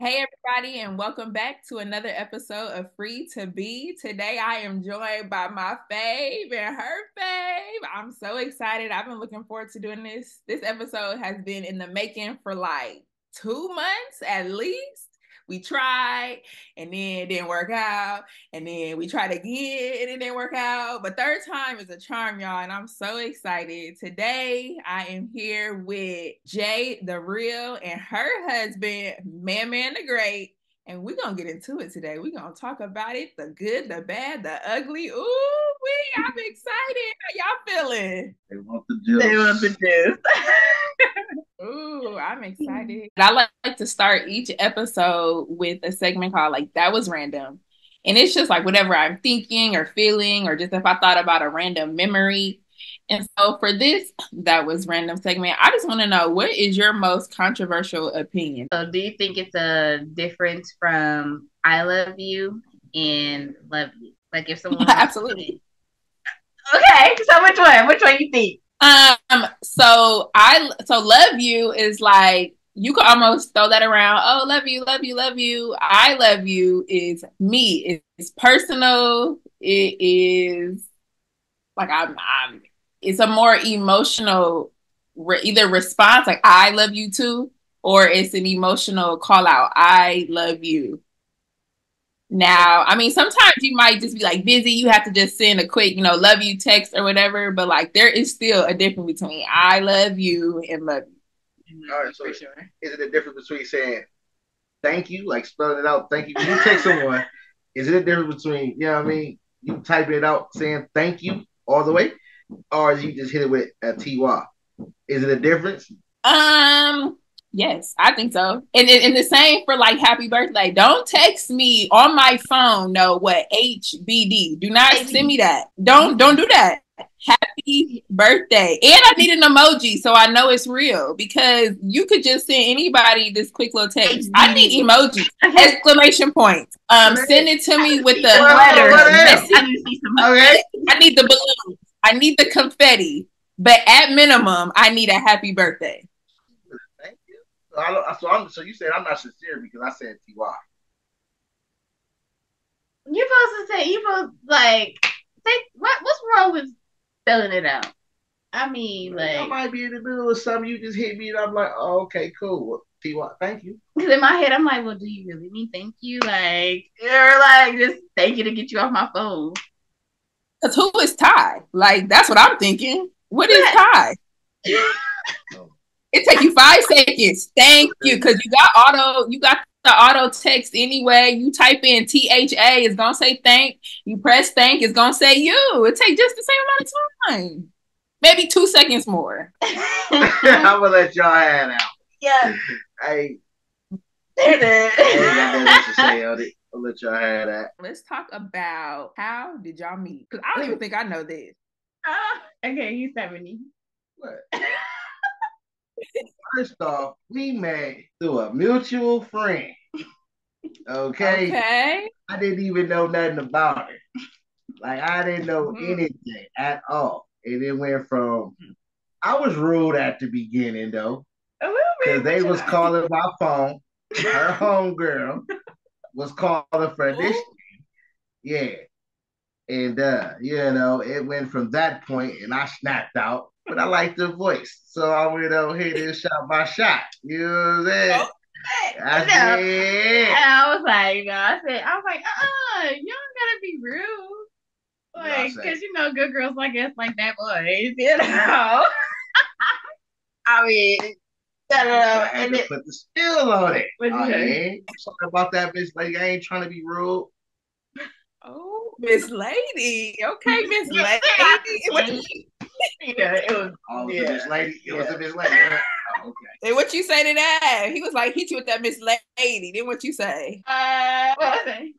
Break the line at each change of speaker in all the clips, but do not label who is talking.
Hey everybody, and welcome back to another episode of Free to Be. Today I am joined by my fave and her fave. I'm so excited. I've been looking forward to doing this. This episode has been in the making for like 2 months at least. We tried and then it didn't work out. And then we tried again and it didn't work out. But third time is a charm, y'all. And I'm so excited. Today I am here with Jay the Real and her husband, Man the Great. And we're gonna get into it today. We're gonna talk about it, the good, the bad, the ugly. I'm excited. How y'all feeling?
They want the juice.
They want the juice.
Ooh, I'm excited. I like to start each episode with a segment called like That Was Random. And it's just like whatever I'm thinking or feeling, or just if I thought about a random memory. And so for this That Was Random segment, I just want to know, what is your most controversial opinion?
So, do you think it's a difference from I love you and love you? Like if someone
Absolutely.
Okay, so which one? Which one you think?
So love you is like you could almost throw that around. Oh, love you, love you, love you. I love you is me. It's personal. It is like I'm it's a more emotional either response, like I love you too, or it's an emotional call out. I love you. Now, I mean, sometimes you might just be like busy. You have to just send a quick, love you text or whatever. But like, there is still a difference between I love you and love you.
All right, so for sure. Is it a difference between saying thank you, like spelling it out, thank you? When you text someone, is it a difference between, you know what I mean, you typing it out saying thank you all the way, or you just hit it with a TY? Is it a difference?
Yes, I think so. And the same for like happy birthday. Don't text me on my phone. No, what HBD? Do not send me that. Don't do that. Happy birthday. And I need an emoji so I know it's real, because you could just send anybody this quick little text. I need emojis. Exclamation points. Send it to me with the letter. I need the balloons. I need the confetti. But at minimum, I need a happy birthday.
Thank you. So you said I'm not sincere because I said TY.
You're supposed to say, what's wrong with spelling it out? I mean, like,
I might be in the middle of something. You just hit me, and I'm like, oh, okay, cool. Well, TY, thank you.
Because in my head, I'm like, well, do you really mean thank you? Like, you're like, just thank you to get you off my phone.
Because who is Ty? Like, that's what I'm thinking. What is Ty? It take you 5 seconds. Thank you. Because you got the auto text anyway. You type in THA, it's gonna say thank. You press thank, it's gonna say you. It take just the same amount of time. Maybe 2 seconds more.
I'm gonna let y'all have out.
Yeah.
Hey. I'll let y'all have that.
Let's talk about, how did y'all meet? Because I don't even think I know this.
Okay, you 70.
What? First off, we met through a mutual friend. Okay. I didn't even know nothing about her. Like, I didn't know anything at all. And it went from, I was rude at the beginning though, because they was calling my phone. Her homegirl was calling for this thing. Yeah. And it went from that point, and I snapped out. But I like the voice, so I went over here to shot by shot. You know what I'm saying?
I was like, you don't gotta be rude. Like, because good girls like us like that boys, I mean,
I had to put the spill on it. I'm sorry about that, Miss Lady. I ain't trying to be rude.
Oh, Miss Lady. Okay, Miss Lady.
It was
a Miss Lady. It was a Miss Lady. Oh, okay.
And what you say to that? He was like, hit you with that Miss Lady. Then what you say?
What I say?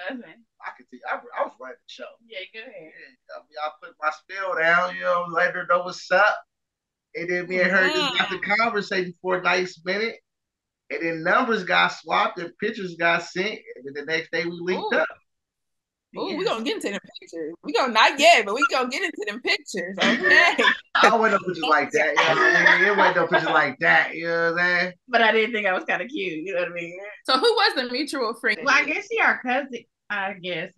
I could see. I was running the show.
Yeah, go ahead.
I put my spill down, let her know what's up. And then me and her just got to conversating for a nice minute. And then numbers got swapped and pictures got sent. And then the next day we linked up.
Oh, we're gonna get into them pictures. We gonna not yet, but we gonna get into them pictures, okay?
I don't want no pictures like that, you know what I mean? It wasn't no pictures like that, you know what I'm saying?
But I didn't think I was kind of cute, you know what I mean?
So who was the mutual friend?
Well, I guess she our cousin. I guess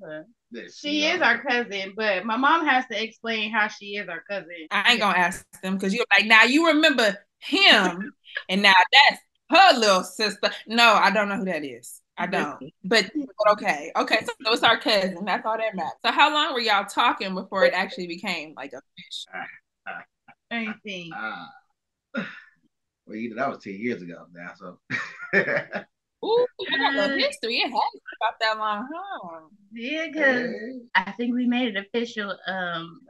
she is our cousin, but my mom has to explain how she is our cousin.
I ain't gonna ask them because you're like, now you remember him, and now that's her little sister. No, I don't know who that is. I don't. But okay. So it's our cousin. That's all that matters. So how long were y'all talking before it actually became like a fish?
Anything.
Well, that was 10 years ago now, so.
Ooh, I got a little history. It hasn't about that long, huh?
Yeah, because I think we made it official.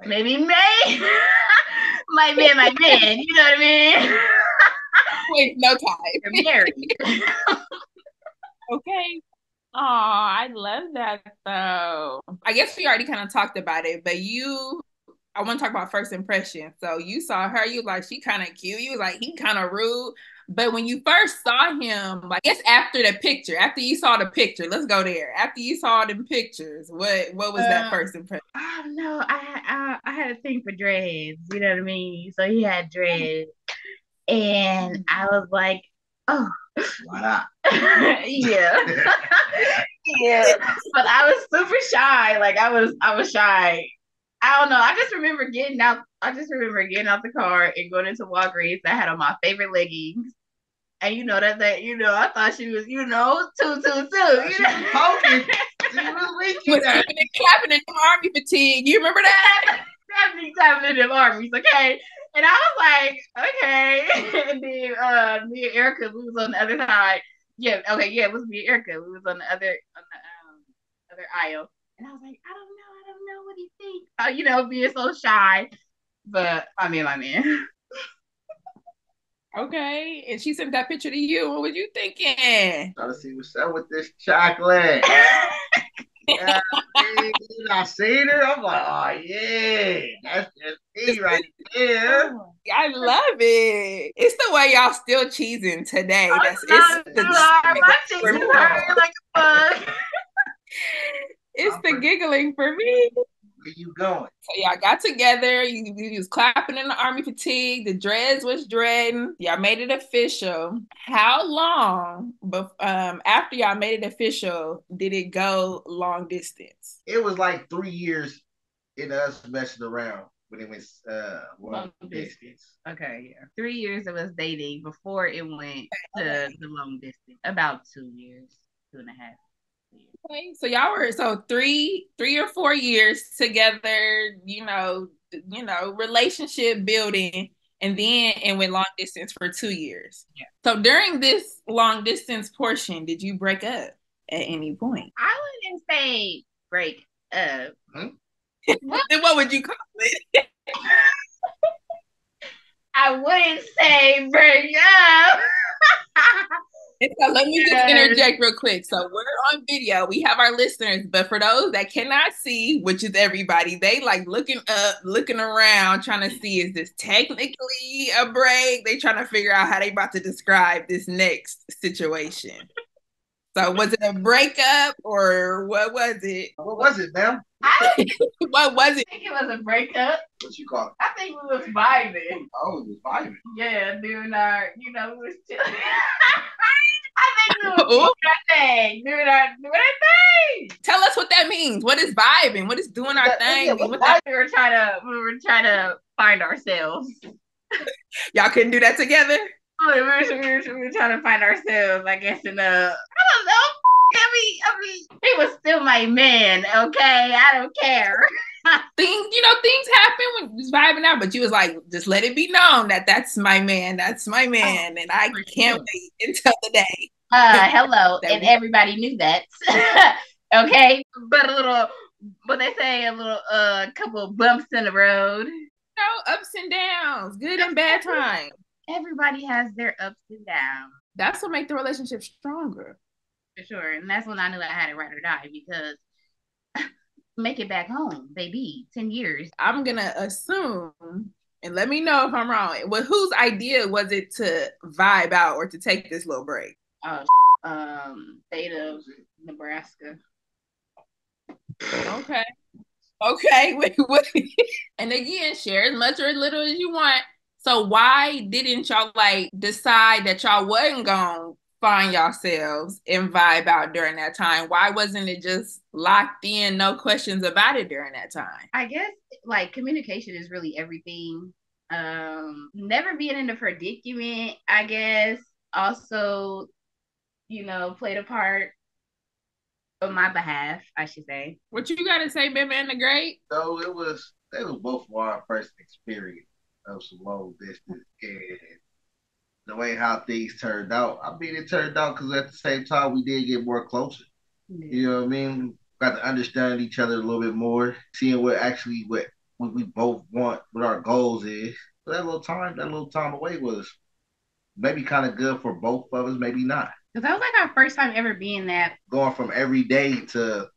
Maybe May might be my man. You know what I mean?
Wait, no time.
You're married.
Okay. Oh, I love that though. I guess we already kind of talked about it, but I want to talk about first impression. So you saw her, you was like, she kind of cute. You was like, he kind of rude. But when you first saw him, like, I guess after you saw the picture, let's go there. After you saw them pictures, what was that first impression?
Oh no, I had a thing for dreads. You know what I mean? So he had dreads, and I was like, oh,
why not?
Yeah. Yeah. But I was super shy. Like I was shy. I don't know. I just remember getting out the car and going into Walgreens. I had on my favorite leggings. And I thought she was, two.
She was poking. She was leaking.
Clapping in the army fatigue. You remember that?
Definitely clapping in them armies, okay? And I was like, okay. And then me and Erica, we was on the other side. Yeah, okay, yeah, it was me and Erica. We was on the other aisle. And I was like, I don't know. What do you think? Being so shy. But I mean, my man.
Okay, and she sent that picture to you. What was you thinking?
Trying to see what's up with this chocolate. Yeah, I seen her. I'm like, oh yeah, that's just me right there.
I love it. It's the way y'all still cheesing today.
My cheeks is hurting like a bug.
It's the giggling for me.
Where you going?
So y'all got together. You was clapping in the army fatigue. The dreads was dreading. Y'all made it official. How long after y'all made it official did it go long distance?
It was like 3 years in us messing around when it went long distance.
Okay, yeah. 3 years of us dating before it went to the long distance. About 2 years, 2.5.
Okay, so y'all were 3 or 4 years together, relationship building, and then it went long distance for 2 years.
Yeah.
So during this long distance portion, did you break up at any point?
I wouldn't say break up.
Then what would you call it?
I wouldn't say break up.
So let me just interject real quick. So we're on video. We have our listeners, but for those that cannot see, which is everybody, they like looking up, looking around, trying to see, is this technically a break? They trying to figure out how they about to describe this next situation. So was it a breakup or what was it?
What was it, ma'am?
What was it?
I think it was a breakup.
What you call it?
I think we was vibing.
Oh, we was vibing.
Yeah, doing our, we was chilling. I think we was doing our thing. Doing our thing.
Tell us what that means. What is vibing? What is doing our thing?
Yeah, we were trying to find ourselves.
Y'all couldn't do that together?
We were trying to find ourselves, I guess, in I don't know. I mean, he was still my man, okay? I don't care.
Things happen when you're vibing out, but you was like, just let it be known that that's my man, and I can't wait until the day.
Hello, and everybody knew that. Okay, but they say a little, couple bumps in the road.
Ups and downs, good and bad times.
Everybody has their ups and downs.
That's what makes the relationship stronger.
For sure. And that's when I knew I had it ride or die, because make it back home, baby. 10 years.
I'm going to assume, and let me know if I'm wrong, well, whose idea was it to vibe out or to take this little break?
State of Nebraska.
Okay. Okay. Okay. And again, share as much or as little as you want. So why didn't y'all like decide that y'all wasn't gonna find yourselves and vibe out during that time? Why wasn't it just locked in, no questions about it during that time?
I guess like communication is really everything. Never being in a predicament, I guess, also, played a part on my behalf, I should say.
What you gotta say, Bim and the Great?
So they was both of our first experience of some long distance, and the way how things turned out. I mean, it turned out because at the same time we did get more closer. Yeah. You know what I mean? Got to understand each other a little bit more, seeing what we both want, what our goals is. So that little time away was maybe kind of good for both of us, maybe not.
Because that was like our first time ever being that.
Going from every day to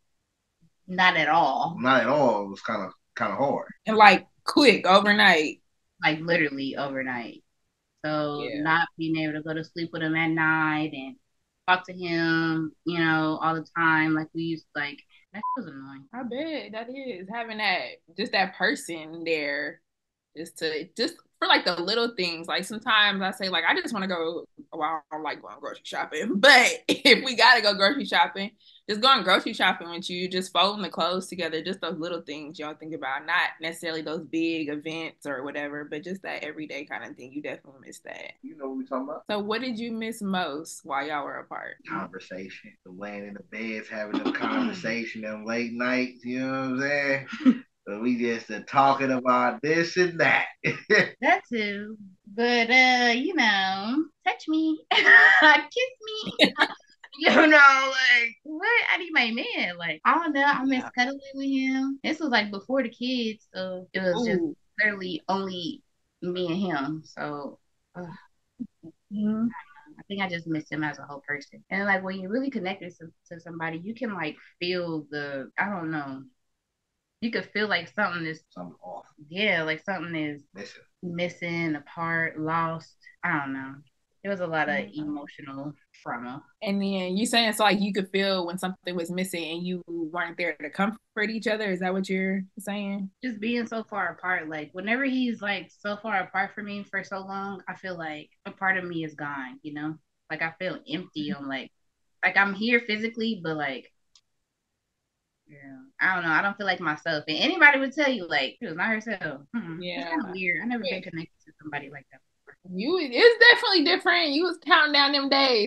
not at all.
Not at all. It was kind of hard.
And like quick overnight.
Like literally overnight. So not being able to go to sleep with him at night and talk to him, all the time. Like we used to, like, that was annoying.
I bet that is having that person there just for like the little things. Like sometimes I say like I just want to go. Well, I don't like going grocery shopping, but if we gotta go grocery shopping, just going grocery shopping with you, just folding the clothes together, just those little things you don't think about. Not necessarily those big events or whatever, but just that everyday kind of thing. You definitely miss that.
You know what we're talking about.
So what did you miss most while y'all were apart?
Conversation. The laying in the beds, having them conversation, them late nights. You know what I'm saying? So we just talking about this and that.
That too. But touch me. Kiss me. Like what? I need my man. Like, I don't know. I miss cuddling with him. This was like before the kids, so it was just literally only me and him. So I think I just missed him as a whole person. And like when you're really connected to somebody, you can like feel I don't know. You could feel like something
off.
Yeah, like something is missing, apart, lost. I don't know. It was a lot of emotional trauma.
And then you saying it's like you could feel when something was missing and you weren't there to comfort each other. Is that what you're saying?
Just being so far apart. Like whenever he's like so far apart from me for so long, I feel like a part of me is gone, Like I feel empty. I'm like I'm here physically, but like, yeah, I don't know. I don't feel like myself. And anybody would tell you, like, she was not herself. Yeah. It's kind of weird. I never been connected to somebody like that before.
It's definitely different. You was counting down them days.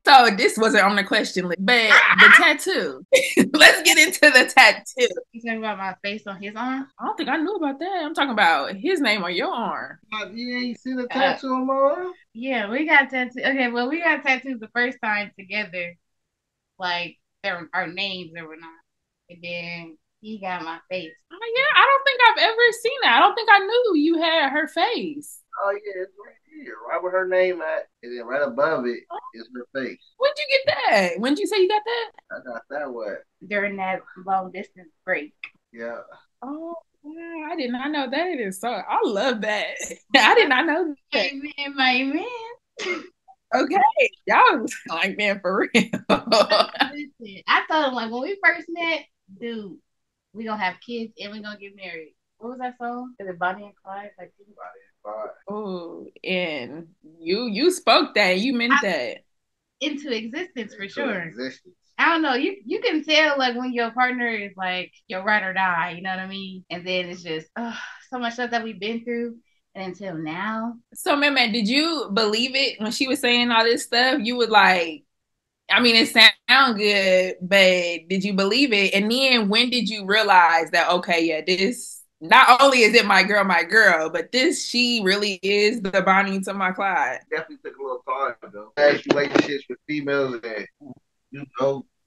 So this wasn't on the question list, but the tattoo. Let's get into the tattoo.
You talking about my face on his arm?
I don't think I knew about that. I'm talking about his name on your arm.
You ain't seen a tattoo on my arm?
Yeah, we got tattoos. Okay, well, we got tattoos the first time together. Like, our names or whatnot. And then he got my face.
Oh, yeah, I don't think I've ever seen that. I don't think I knew you had her face.
Oh, yeah, it's right here, right where her name at, and then right above it is her face.
When'd you get that? When'd you say you got that?
I got that one.
During that long distance break.
Yeah.
Oh, wow, I did not know that. It is so, I love that. I did not know that.
My man.
Okay, y'all was like, man, for real.
I told him, like, when we first met, dude, we gonna have kids and we gonna get married. What was that song? Is it Bonnie and Clyde? Like Bonnie and
Clyde. Oh, and you spoke that. You meant that
into existence for sure. I don't know. You can tell like when your partner is like your ride or die. You know what I mean? And then it's just so much stuff that we've been through. And until now.
So, man, did you believe it when she was saying all this stuff? You would like, I mean, it sound good, but did you believe it? And then when did you realize that, okay, yeah, this, not only is it my girl, but she really is the Bonnie to my Clyde.
Definitely took a little time, though. Past relationships with females and,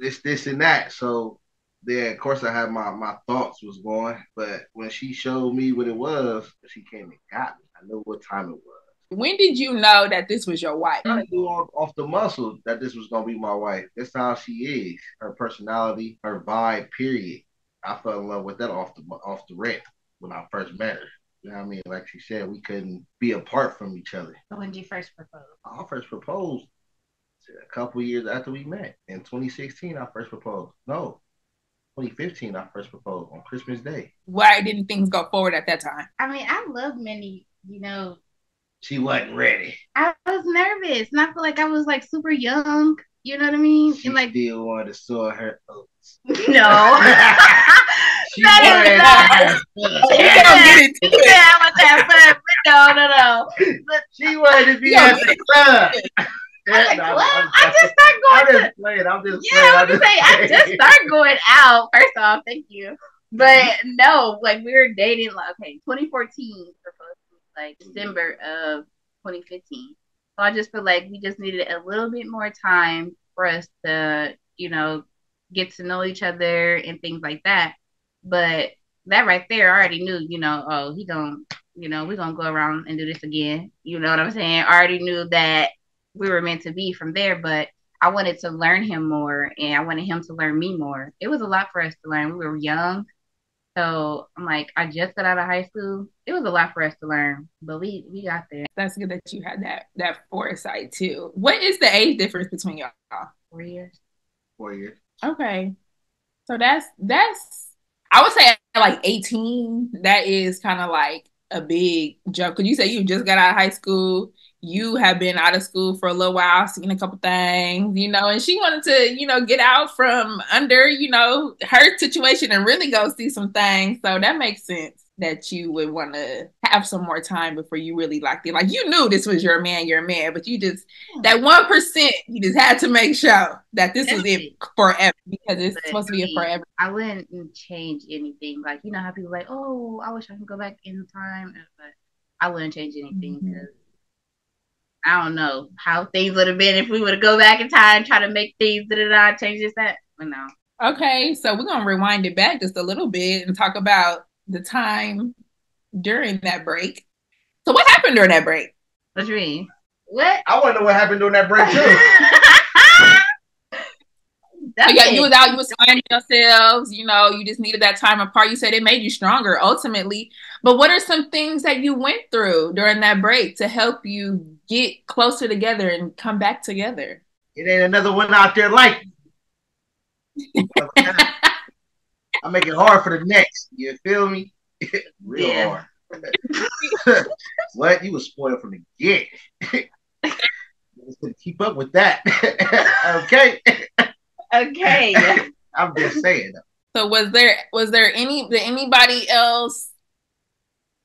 this and that. So, yeah, of course I had my thoughts was going, but when she showed me what it was, she came and got me. I knew what time it was.
When did you know that this was your wife?
I knew off the muscle that this was gonna be my wife. That's how she is. Her personality, her vibe, period. I fell in love with that off the rip when I first met her. You know what I mean? Like she said, we couldn't be apart from each other.
So when did you first propose?
I first proposed A couple years after we met. In 2016, I first proposed. No, 2015, I first proposed on Christmas Day.
Why didn't things go forward at that time?
I mean, I love Minnie, you know.
She wasn't ready.
I was nervous, and I feel like I was like super young. You know what I mean?
She
and like
still wanted to sow her oats.
No. She wanted to have fun. No. But
she wanted to be at the club.
I just start going.
I'm just
saying. I just start going out. First off, thank you. But no, like we were dating. Like, okay, 2014 proposed like December of 2015. So I just feel like we just needed a little bit more time for us to, get to know each other and things like that. But that right there, I already knew, oh, he gonna, we're gonna go around and do this again. You know what I'm saying? I already knew that we were meant to be from there, but I wanted to learn him more and I wanted him to learn me more. It was a lot for us to learn. We were young. So I'm like, I just got out of high school. It was a lot for us to learn, but we got there.
That's good that you had that foresight too. What is the age difference between y'all?
4 years.
4 years.
Okay. So that's I would say like 18, that is kind of like a big jump. Because you say you just got out of high school. You have been out of school for a little while, seen a couple things, and she wanted to, get out from under, her situation and really go see some things. So that makes sense that you would want to have some more time before you really liked it. Like you knew this was your man, but you just, that 1%, you just had to make sure that this was it forever because it's supposed to be a forever.
I wouldn't change anything. Like, you know how people like, oh, I wish I could go back in time. But I wouldn't change anything because I don't know how things would have been if we would have go back in time, try to make things change this, that. But no.
Okay, so we're gonna rewind it back just a little bit and talk about the time during that break. So what happened during that break?
What you mean? What?
I want to know what happened during that break too.
You was out, you was finding yourselves, you just needed that time apart. You said it made you stronger ultimately. But what are some things that you went through during that break to help you get closer together and come back together?
It ain't another one out there like me. I make it hard for the next. You feel me? Real hard. What? You was spoiled from the get. Keep up with that. Okay.
Okay.
I'm just saying.
So did anybody else,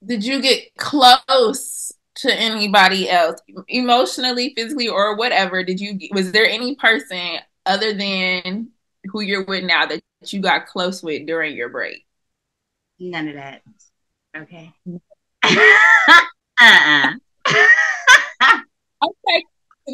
did you get close to anybody else emotionally, physically, or whatever? Was there any person other than who you're with now that you got close with during your break?
None of that. Okay.
Okay.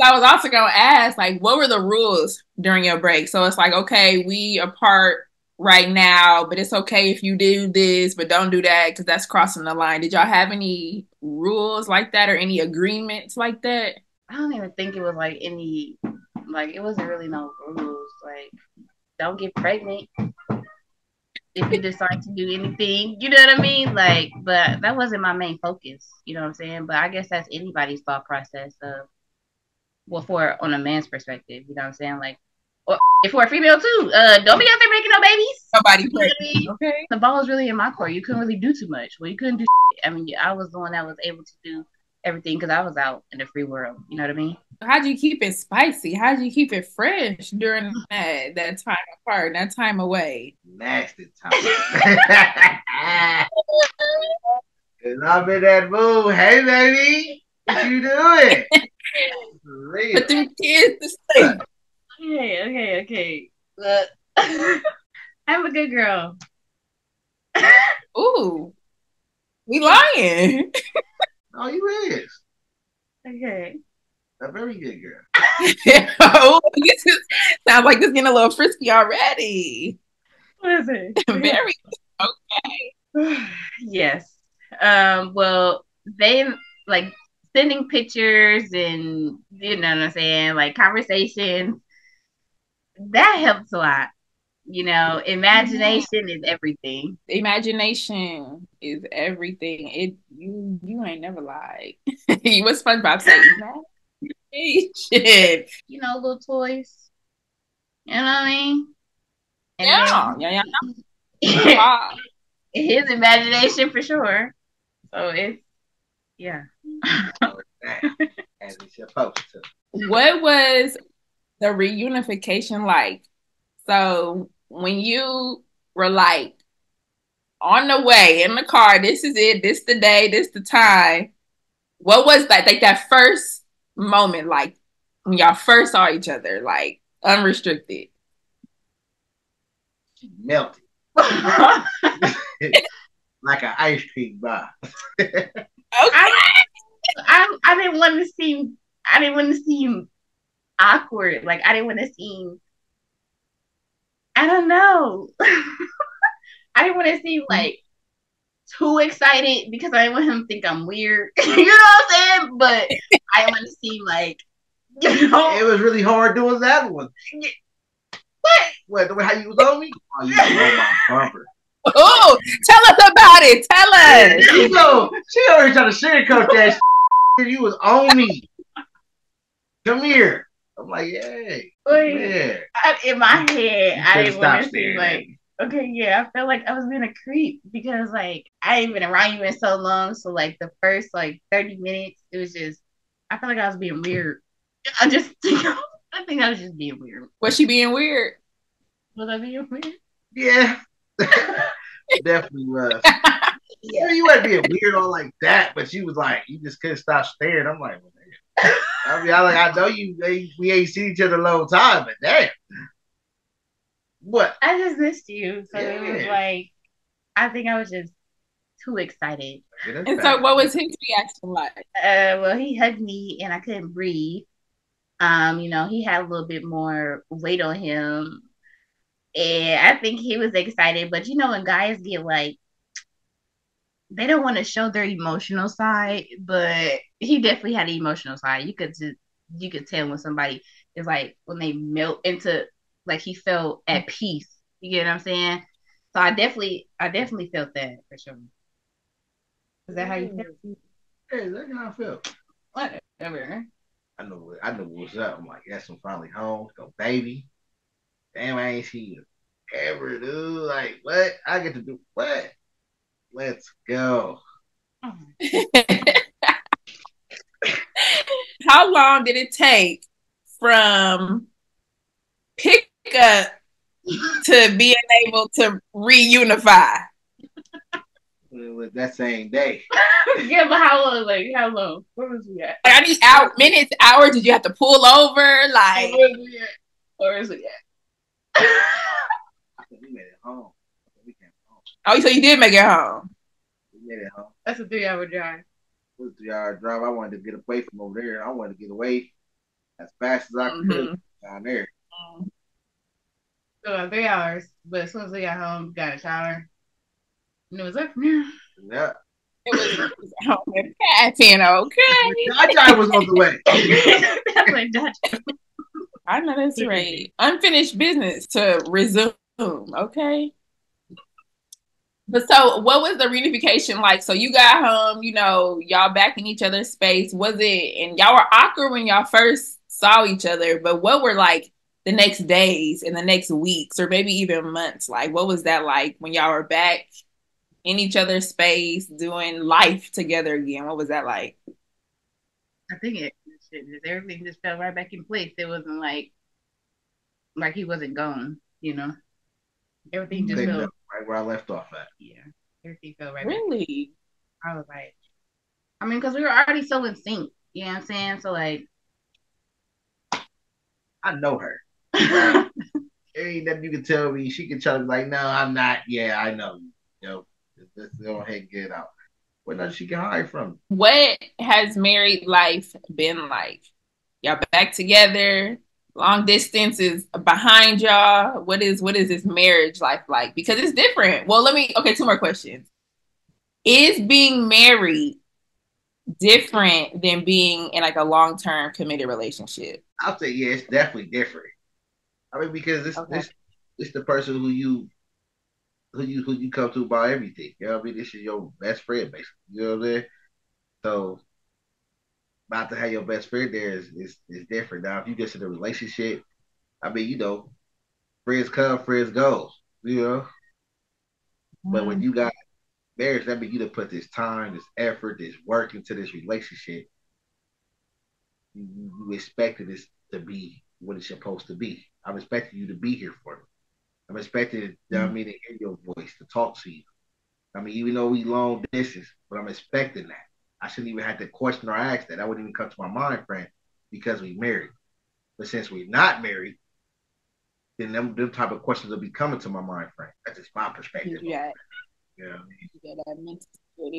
I was also going to ask, like, what were the rules during your break? So it's like, okay, we apart right now, but it's okay if you do this, but don't do that because that's crossing the line. Did y'all have any rules like that or any agreements like that?
I don't even think it was like any, like, it wasn't really no rules. Like, don't get pregnant if you decide to do anything. You know what I mean? Like, but that wasn't my main focus. You know what I'm saying? But I guess that's anybody's thought process of, on a man's perspective, you know what I'm saying? Like, or if we're a female too, don't be out there making no babies.
Nobody
pregnant. Okay. The ball was really in my court. You couldn't really do too much. Well, you couldn't do shit. I mean, I was the one that was able to do everything because I was out in the free world. You know what I mean?
How'd you keep it spicy? How'd you keep it fresh during that time apart, that time away?
Nasty time. Cause I'm in that mood. Hey, baby, what you doing?
Put them kids to sleep.
Okay. I'm a good girl.
Ooh, we lying.
Oh, you is.
Okay.
A very good girl.
Oh, sounds like this getting a little frisky already.
What is it?
Very
okay. Yes. Well, they like sending pictures and you know what I'm saying, like conversations. That helps a lot. Imagination is everything.
Imagination is everything. You ain't never lied. What SpongeBob say? Shit.
You know, little toys. You know what I mean? And
Yeah,
then
yeah, yeah. Wow.
his imagination for sure. So it's yeah.
As it's supposed to.
What was the reunification like? So when you were like on the way in the car, this is it, this the day, this the time. What was that like that first moment like when y'all first saw each other, like unrestricted?
She melted. Like an ice cream bar.
Okay.
I didn't want to seem awkward. Like I didn't want to seem I don't know. I didn't want to seem like too excited because I didn't want him to think I'm weird. You know what I'm saying? But I didn't want to seem like
It was really hard doing that one. What? The way how you was on me? Oh, you was on my bumper.
Oh, tell us about it. Tell us.
You know, she already trying to sugarcoat that shit. You was on me. Come here. I'm like, hey.
Yeah. In my head, I didn't want to seem like, okay, yeah, I felt like I was being a creep because like I ain't been around you in so long. So like the first like 30 minutes, it was just I felt like I was being weird. I think I was just being weird.
Was she being weird?
Was I being weird?
Yeah. Definitely was. Yeah. You weren't being weird on like that, but she was like, you just couldn't stop staring. I'm like, well, damn. I mean, I know you. We ain't seen each other a long time, but damn. What?
I just missed you, so it was like I think I was just too excited.
And so, what was his reaction like?
Well, he hugged me, and I couldn't breathe. You know, he had a little bit more weight on him, and I think he was excited. But you know, when guys get like they don't want to show their emotional side, but he definitely had an emotional side. You could tell when somebody is like when they melt into like he felt at peace. You get what I'm saying? So I definitely felt that for sure. Is that how you feel?
Hey, that's how I feel.
Whatever.
I know what's up. I'm like, yes, I'm finally home. Go, baby. Damn, I ain't seen you ever, dude. Like, what? I get to do what? Let's go.
How long did it take from pickup to being able to reunify?
That same day.
Yeah, but how long? Like, how long? Where was we at?
Like, I need minutes, hours. Did you have to pull over? Like,
where is we at?
I think we made it home. We came home.
Oh, so you did make it home.
We made it home.
That's a 3-hour drive.
It was a 3-hour drive. I wanted to get away from over there. I wanted to get away as fast as I could down there.
So 3 hours, but as soon as we got home, got a shower, and it was up from there.
Yeah.
It was home and passing, okay.
Jaja was on the way.
I know that's right. Unfinished business to resume, okay? But so what was the reunification like? So you got home, you know, y'all back in each other's space. Was it, and y'all were awkward when y'all first saw each other, but what were like the next days and the next weeks or maybe even months? Like, what was that like when y'all were back in each other's space doing life together again? What was that like?
I think everything just fell right back in place. It wasn't like he wasn't gone, you know. Everything just felt
right where I left off at.
Yeah, everything felt right.
Really?
Back. I was like, I mean, because we were already so in sync. You know what I'm saying? So like,
I know her. There ain't nothing you can tell me. She can tell me like, no, I'm not. Yeah, I know. You know, let's go ahead and get it out. What does she can hide from?
What has married life been like? Y'all back together? Long distance is behind y'all. What is this marriage life like? Because it's different. Well, two more questions. Is being married different than being in like a long-term committed relationship?
I'll say yeah, it's definitely different. I mean, because this the person who you come to about everything. You know what I mean? This is your best friend, basically. You know what I mean? So about to have your best friend there is different. Now, if you get in a relationship, I mean, friends come, friends go, you know. But when you got marriage, that means you to put this time, this effort, this work into this relationship. You expected this to be what it's supposed to be. I'm expecting you to be here for me. I'm expecting, you know what I mean, to hear your voice, to talk to you. I mean, even though we long distance, but I'm expecting that. I shouldn't even have to question or ask that. That wouldn't even come to my mind, friend, because we married. But since we're not married, then them type of questions will be coming to my mind, friend. That's just my perspective.
Yeah.
Yeah.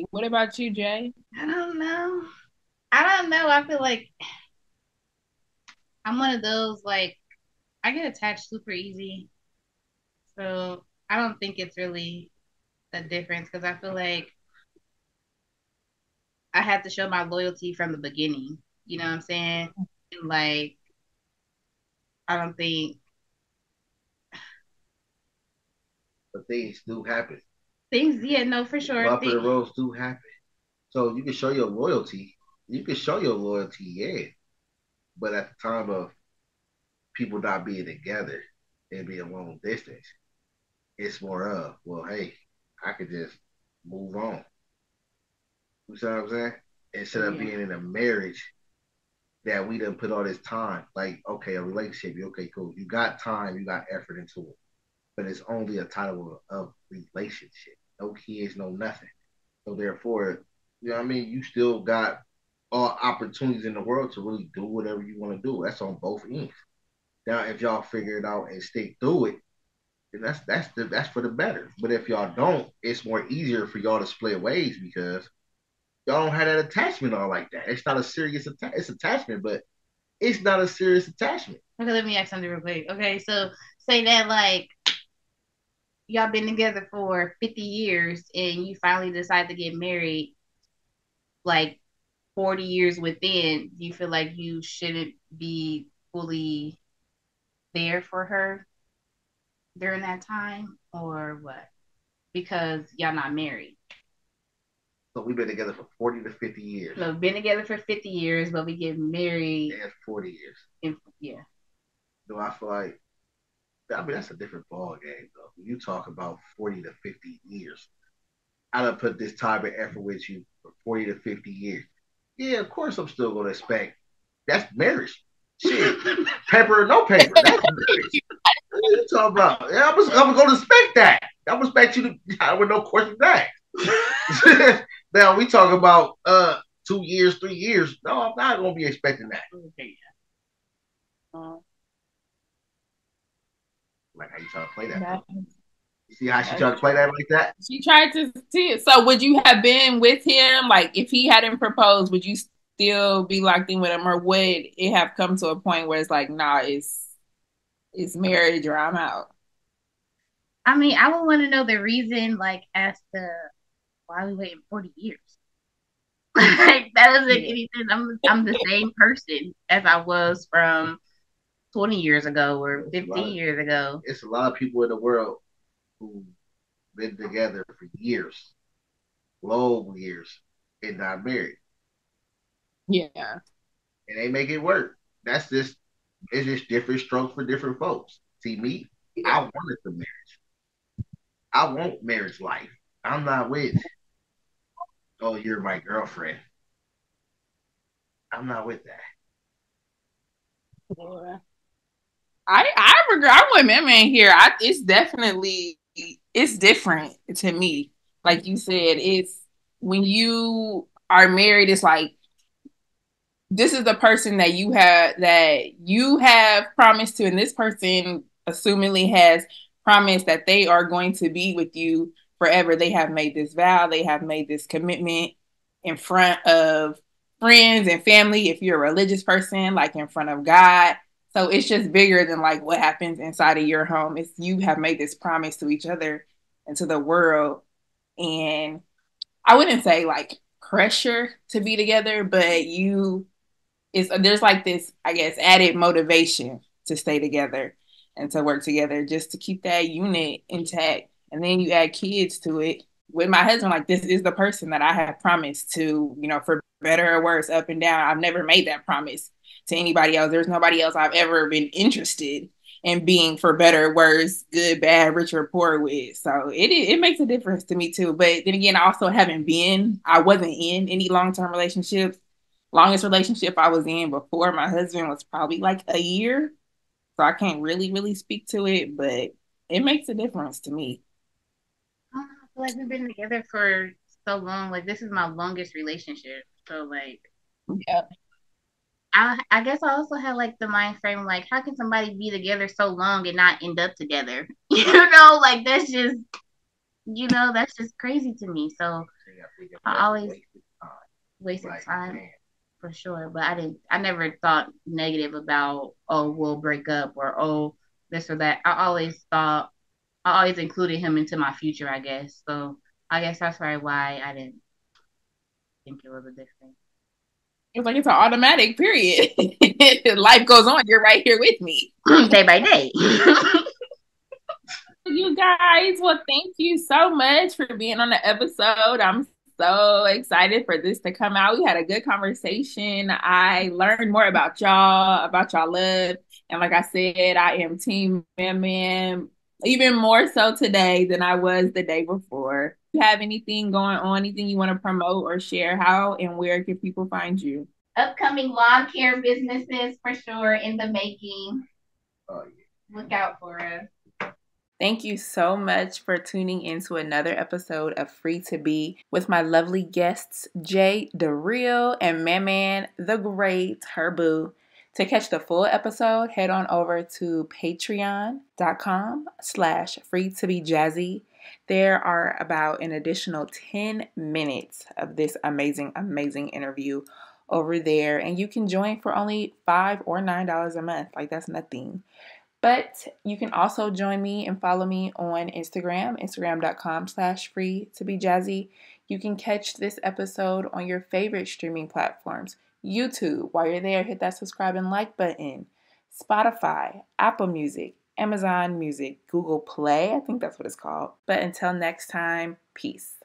What about you, Jay?
I don't know. I feel like I'm one of those, like, I get attached super easy. So I don't think it's really a difference because I feel like I had to show my loyalty from the beginning. You know what I'm saying? And like, I don't think
But things do happen.
things, yeah, no, for sure.
Bumper the roads do happen. So you can show your loyalty. You can show your loyalty, yeah. But at the time of people not being together and being long distance, it's more of, well, hey, I could just move on. You see what I'm saying? Instead of being in a marriage that we done put all this time, like, okay, a relationship, okay, cool. You got time, you got effort into it. But it's only a title of relationship. No kids, no nothing. So therefore, you know what I mean? You still got all opportunities in the world to really do whatever you want to do. That's on both ends. Now, if y'all figure it out and stick through it, then that's for the better. But if y'all don't, it's more easier for y'all to split ways because y'all don't have that attachment all like that. It's not a serious it's attachment, but it's not a serious attachment.
Okay, let me ask something real quick. Okay, so say that like y'all been together for 50 years and you finally decide to get married like 40 years within, do you feel like you shouldn't be fully there for her during that time or what? Because y'all not married.
So we've been together for 40 to 50 years.
So we've been together for 50 years, but we get married.
And 40 years.
Yeah.
Do I feel like, I mean, that's a different ball game, though. When you talk about 40 to 50 years, I done put this time and effort with you for 40 to 50 years. Yeah, of course I'm still going to expect. That's marriage. Shit. Paper or no paper. That's marriage. What are you talking about? Yeah, I'm going to expect that. I'm going to expect you to, with no question back. Now, we talk about 2 years, 3 years. No, I'm not going to be expecting that. Like how you trying to play that. You see how she tried to play that like that?
She tried to see it. So would you have been with him? Like if he hadn't proposed, would you still be locked in with him? Or would it have come to a point where it's like, nah, it's marriage or I'm out?
I mean, I would want to know the reason, like, as to why we waiting 40 years. Like, that doesn't make any sense. I'm the same person as I was from 20 years ago or 15 years ago.
It's a lot of people in the world who been together for years, long years, and not married.
Yeah.
And they make it work. It's just different strokes for different folks. See, me, I wanted the marriage. I want marriage life. I'm not with, oh, you're my girlfriend. I'm not with that.
Yeah. I agree. I'm with man here. It's different to me. Like you said, it's when you are married, it's like this is the person that you have promised to, and this person assumingly has promised that they are going to be with you forever. They have made this vow, they have made this commitment in front of friends and family. If you're a religious person, like in front of God. So it's just bigger than like what happens inside of your home. It's you have made this promise to each other and to the world. And I wouldn't say like pressure to be together, but there's like this, I guess, added motivation to stay together and to work together just to keep that unit intact. And then you add kids to it. with my husband, like this is the person that I have promised to, for better or worse, up and down. I've never made that promise to anybody else. There's nobody else I've ever been interested in being for better, worse, good, bad, rich or poor with. So it makes a difference to me too. But then again, I also I wasn't in any long-term relationships. Longest relationship I was in before my husband was probably like a year. So I can't really speak to it, but it makes a difference to me.
I feel like we've been together for so long. Like this is my longest relationship. So like
Yeah.
I guess I also had like the mind frame like how can somebody be together so long and not end up together? Like that's just crazy to me. So I always wasted time for sure. But I never thought negative about, oh, we'll break up or, oh, this or that. I always included him into my future, I guess. So I guess that's probably why I didn't think it was a difference.
It's like it's an automatic period. Life goes on. You're right here with me.
Day by day.
You guys, well, thank you so much for being on the episode. I'm so excited for this to come out. We had a good conversation. I learned more about y'all love. And like I said, I am team Man Man even more so today than I was the day before. You have anything going on, anything you want to promote or share? How and where can people find you?
Upcoming lawn care businesses for sure in the making. Oh, yeah. Look out for us.
Thank you so much for tuning in to another episode of Free to Be with my lovely guests, Jay the Real and Man the Great, her boo. To catch the full episode, head on over to patreon.com/freetobejazzy. There are about an additional 10 minutes of this amazing interview over there, and you can join for only $5 or $9 a month. Like, that's nothing. But you can also join me and follow me on instagram.com/freetobejazzy. You can catch this episode on your favorite streaming platforms. YouTube, while you're there, hit that subscribe and like button. Spotify, Apple Music, Amazon Music, Google Play, I think that's what it's called. But until next time, peace.